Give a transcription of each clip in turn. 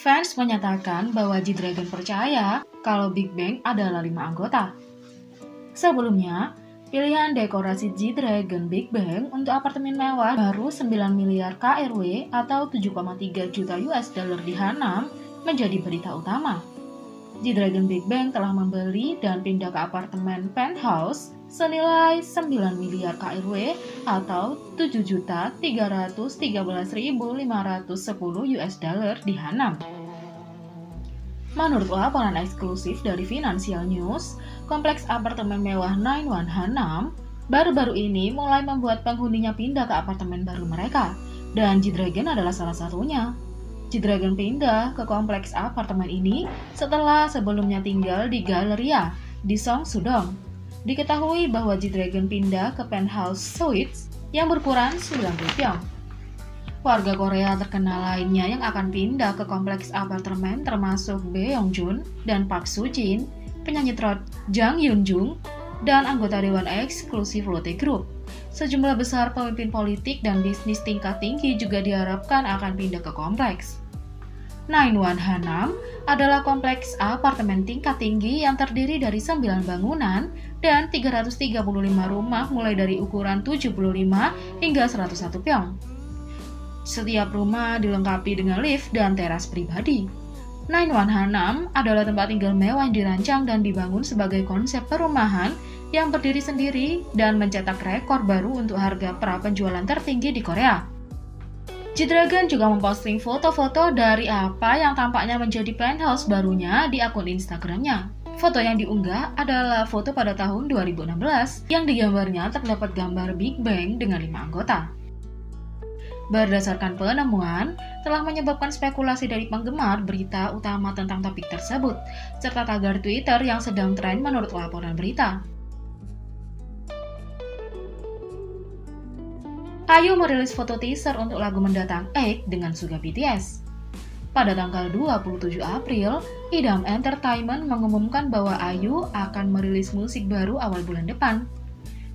Fans menyatakan bahwa G-Dragon percaya kalau Big Bang adalah 5 anggota. Sebelumnya, pilihan dekorasi G-Dragon Big Bang untuk apartemen mewah baru 9 miliar KRW atau 7,3 juta US dollar di Hanam menjadi berita utama. G-Dragon Big Bang telah membeli dan pindah ke apartemen penthouse senilai 9 miliar KRW atau 7.313.510 US dollar di Hanam. Menurut laporan eksklusif dari Financial News, kompleks apartemen mewah 91 Hanam baru-baru ini mulai membuat penghuninya pindah ke apartemen baru mereka, dan G-Dragon adalah salah satunya. G-Dragon pindah ke kompleks apartemen ini setelah sebelumnya tinggal di Galleria di Seong-su-dong. Diketahui bahwa G-Dragon pindah ke penthouse suites yang berukuran 90 pyong. Warga Korea terkenal lainnya yang akan pindah ke kompleks apartemen termasuk Bae-yong-jun dan Park Soo-jin, penyanyi trot Jang Yoon-jung, dan anggota Dewan Eksklusif Lotte Group. Sejumlah besar pemimpin politik dan bisnis tingkat tinggi juga diharapkan akan pindah ke kompleks. 91 Hanam adalah kompleks apartemen tingkat tinggi yang terdiri dari 9 bangunan dan 335 rumah mulai dari ukuran 75 hingga 101 pyong. Setiap rumah dilengkapi dengan lift dan teras pribadi. 91 Hanam adalah tempat tinggal mewah yang dirancang dan dibangun sebagai konsep perumahan yang berdiri sendiri dan mencetak rekor baru untuk harga pra-penjualan tertinggi di Korea. G-Dragon juga memposting foto-foto dari apa yang tampaknya menjadi penthouse barunya di akun Instagramnya. Foto yang diunggah adalah foto pada tahun 2016 yang digambarnya terdapat gambar Big Bang dengan 5 anggota. Berdasarkan penemuan, telah menyebabkan spekulasi dari penggemar berita utama tentang topik tersebut, serta tagar Twitter yang sedang tren menurut laporan berita. IU merilis foto teaser untuk lagu mendatang Egg dengan Suga BTS. Pada tanggal 27 April, Idam Entertainment mengumumkan bahwa IU akan merilis musik baru awal bulan depan.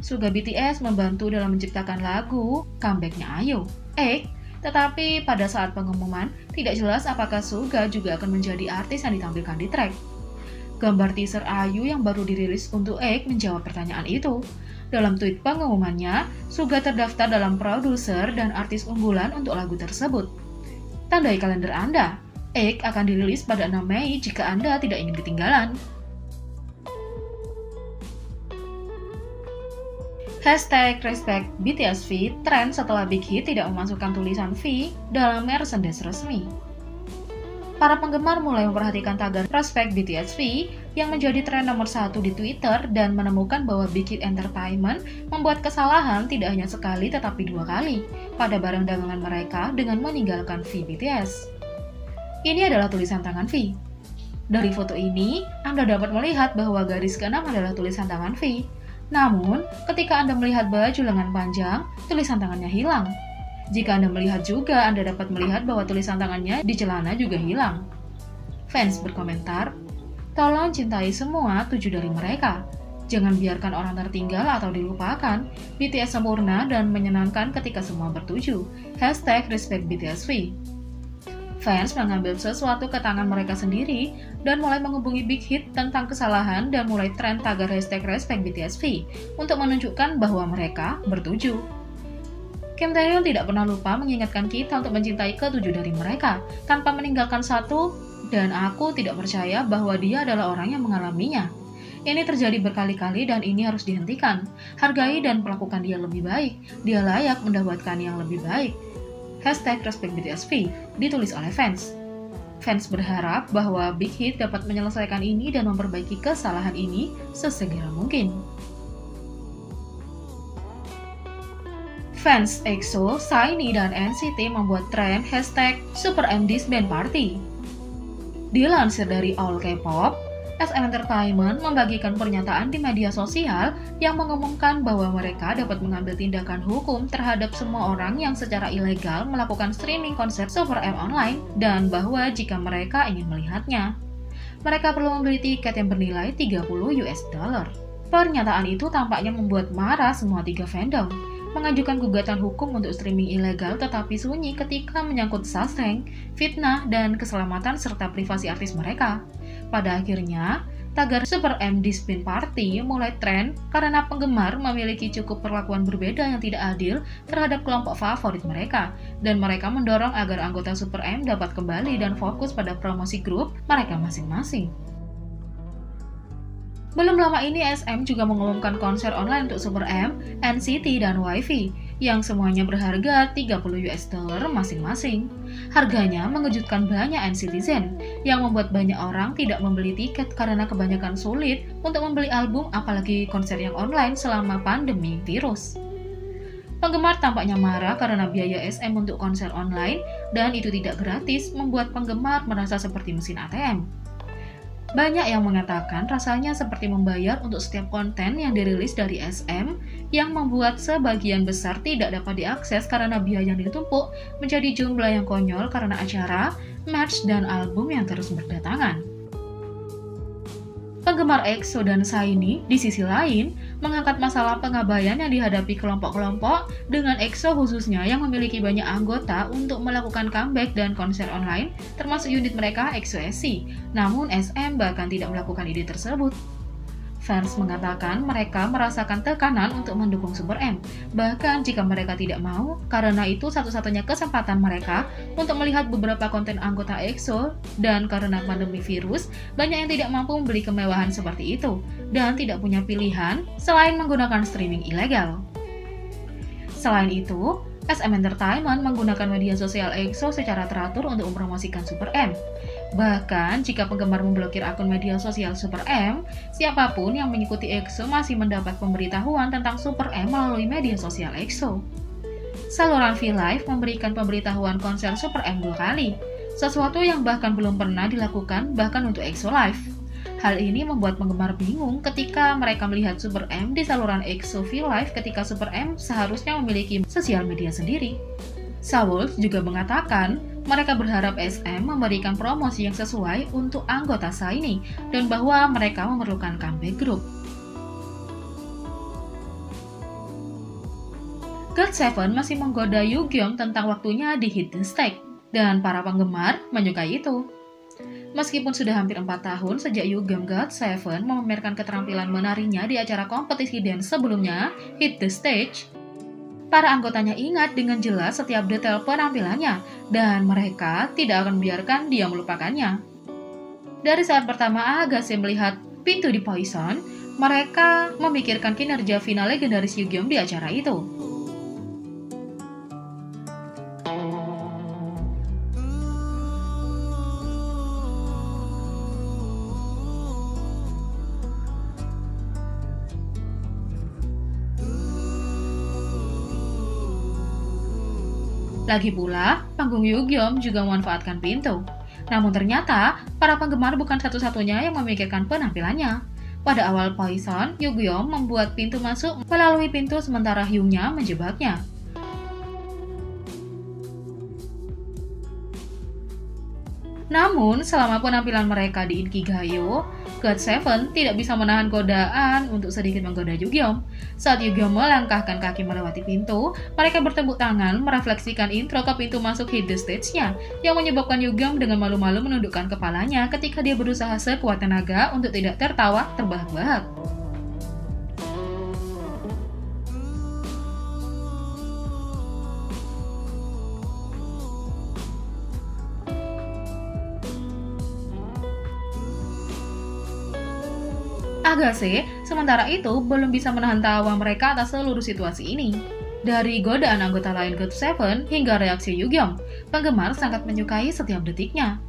Suga BTS membantu dalam menciptakan lagu comeback-nya IU, Egg, tetapi pada saat pengumuman, tidak jelas apakah Suga juga akan menjadi artis yang ditampilkan di track. Gambar teaser IU yang baru dirilis untuk Egg menjawab pertanyaan itu. Dalam tweet pengumumannya, Suga terdaftar dalam produser dan artis unggulan untuk lagu tersebut. Tandai kalender Anda, Egg akan dirilis pada 6 Mei jika Anda tidak ingin ketinggalan. #respect BTS V tren setelah Big Hit tidak memasukkan tulisan V dalam merchandise resmi. Para penggemar mulai memperhatikan tagar Respect BTS V yang menjadi tren nomor 1 di Twitter dan menemukan bahwa Big Hit Entertainment membuat kesalahan tidak hanya sekali tetapi 2 kali pada barang dagangan mereka dengan meninggalkan V BTS. Ini adalah tulisan tangan V. Dari foto ini, Anda dapat melihat bahwa garis ke-6 adalah tulisan tangan V. Namun, ketika Anda melihat baju lengan panjang, tulisan tangannya hilang. Jika Anda melihat juga, Anda dapat melihat bahwa tulisan tangannya di celana juga hilang. Fans berkomentar, "Tolong cintai semua 7 dari mereka. Jangan biarkan orang tertinggal atau dilupakan. BTS sempurna dan menyenangkan ketika semua bertuju. #respect BTS V." Fans mengambil sesuatu ke tangan mereka sendiri dan mulai menghubungi Big Hit tentang kesalahan dan mulai tren tagar #respect BTS V untuk menunjukkan bahwa mereka bertuju. Kim Taehyung tidak pernah lupa mengingatkan kita untuk mencintai ke-7 dari mereka tanpa meninggalkan satu, dan aku tidak percaya bahwa dia adalah orang yang mengalaminya. Ini terjadi berkali-kali dan ini harus dihentikan. Hargai dan perlakukan dia lebih baik. Dia layak mendapatkan yang lebih baik. #respect BTS V ditulis oleh fans. Fans berharap bahwa Big Hit dapat menyelesaikan ini dan memperbaiki kesalahan ini sesegera mungkin. Fans EXO, SHINee, dan NCT membuat tren #SuperMDisbandParty. Dilansir dari All K-pop, SM Entertainment membagikan pernyataan di media sosial yang mengumumkan bahwa mereka dapat mengambil tindakan hukum terhadap semua orang yang secara ilegal melakukan streaming konser Super M online dan bahwa jika mereka ingin melihatnya, mereka perlu membeli tiket yang bernilai $30. Pernyataan itu tampaknya membuat marah semua 3 fandom. mengajukan gugatan hukum untuk streaming ilegal tetapi sunyi ketika menyangkut saseng, fitnah, dan keselamatan serta privasi artis mereka. Pada akhirnya, tagar Super M di Spin Party mulai tren karena penggemar memiliki cukup perlakuan berbeda yang tidak adil terhadap kelompok favorit mereka, dan mereka mendorong agar anggota Super M dapat kembali dan fokus pada promosi grup mereka masing-masing. Belum lama ini SM juga mengumumkan konser online untuk Super M, NCT, dan YV yang semuanya berharga $30 masing-masing. Harganya mengejutkan banyak netizen yang membuat banyak orang tidak membeli tiket karena kebanyakan sulit untuk membeli album apalagi konser yang online selama pandemi virus. Penggemar tampaknya marah karena biaya SM untuk konser online dan itu tidak gratis membuat penggemar merasa seperti mesin ATM. Banyak yang mengatakan rasanya seperti membayar untuk setiap konten yang dirilis dari SM yang membuat sebagian besar tidak dapat diakses karena biaya yang ditumpuk menjadi jumlah yang konyol karena acara, merch, dan album yang terus berdatangan. Penggemar EXO dan SHINee di sisi lain mengangkat masalah pengabaian yang dihadapi kelompok-kelompok dengan EXO khususnya yang memiliki banyak anggota untuk melakukan comeback dan konser online termasuk unit mereka EXO SC. Namun SM bahkan tidak melakukan ide tersebut. Fans mengatakan mereka merasakan tekanan untuk mendukung Super M, bahkan jika mereka tidak mau, karena itu satu-satunya kesempatan mereka untuk melihat beberapa konten anggota EXO, dan karena pandemi virus, banyak yang tidak mampu membeli kemewahan seperti itu, dan tidak punya pilihan selain menggunakan streaming ilegal. Selain itu, SM Entertainment menggunakan media sosial EXO secara teratur untuk mempromosikan Super M. Bahkan, jika penggemar memblokir akun media sosial Super M, siapapun yang mengikuti EXO masih mendapat pemberitahuan tentang Super M melalui media sosial EXO. Saluran V-Live memberikan pemberitahuan konser Super M 2 kali, sesuatu yang bahkan belum pernah dilakukan bahkan untuk EXO Live. Hal ini membuat penggemar bingung ketika mereka melihat Super M di saluran EXO V-Live ketika Super M seharusnya memiliki sosial media sendiri. Sawolf juga mengatakan mereka berharap SM memberikan promosi yang sesuai untuk anggota SHINee dan bahwa mereka memerlukan comeback group. GOT7 masih menggoda Yugyeom tentang waktunya di Hit the Stage, dan para penggemar menyukai itu. Meskipun sudah hampir 4 tahun sejak Yugyeom GOT7 memamerkan keterampilan menarinya di acara kompetisi dance sebelumnya, Hit the Stage, para anggotanya ingat dengan jelas setiap detail penampilannya, dan mereka tidak akan membiarkan dia melupakannya. Dari saat pertama Agase melihat pintu di Poison, mereka memikirkan kinerja final legendaris Yugyeom di acara itu. Lagi pula, panggung Yugyeom juga memanfaatkan pintu. Namun ternyata, para penggemar bukan satu-satunya yang memikirkan penampilannya. Pada awal Poison, Yugyeom membuat pintu masuk melalui pintu sementara Hyungnya menjebaknya. Namun, selama penampilan mereka di Inkigayo, GOT7 tidak bisa menahan godaan untuk sedikit menggoda Yugyeom. Saat Yugyeom melangkahkan kaki melewati pintu, mereka bertepuk tangan merefleksikan intro ke pintu masuk Hit the Stage-nya, yang menyebabkan Yugyeom dengan malu-malu menundukkan kepalanya ketika dia berusaha sekuat tenaga untuk tidak tertawa terbahak-bahak. Agase, sementara itu, belum bisa menahan tawa mereka atas seluruh situasi ini. Dari godaan anggota lain GOT7 hingga reaksi Yugyeom, penggemar sangat menyukai setiap detiknya.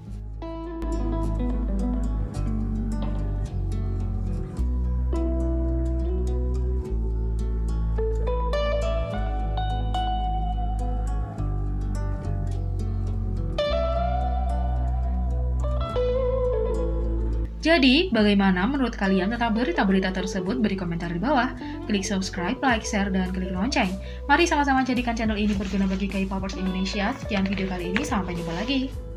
Jadi, bagaimana menurut kalian tentang berita-berita tersebut? Beri komentar di bawah. Klik subscribe, like, share, dan klik lonceng. Mari sama-sama jadikan channel ini berguna bagi K-popers Indonesia. Sekian video kali ini, sampai jumpa lagi.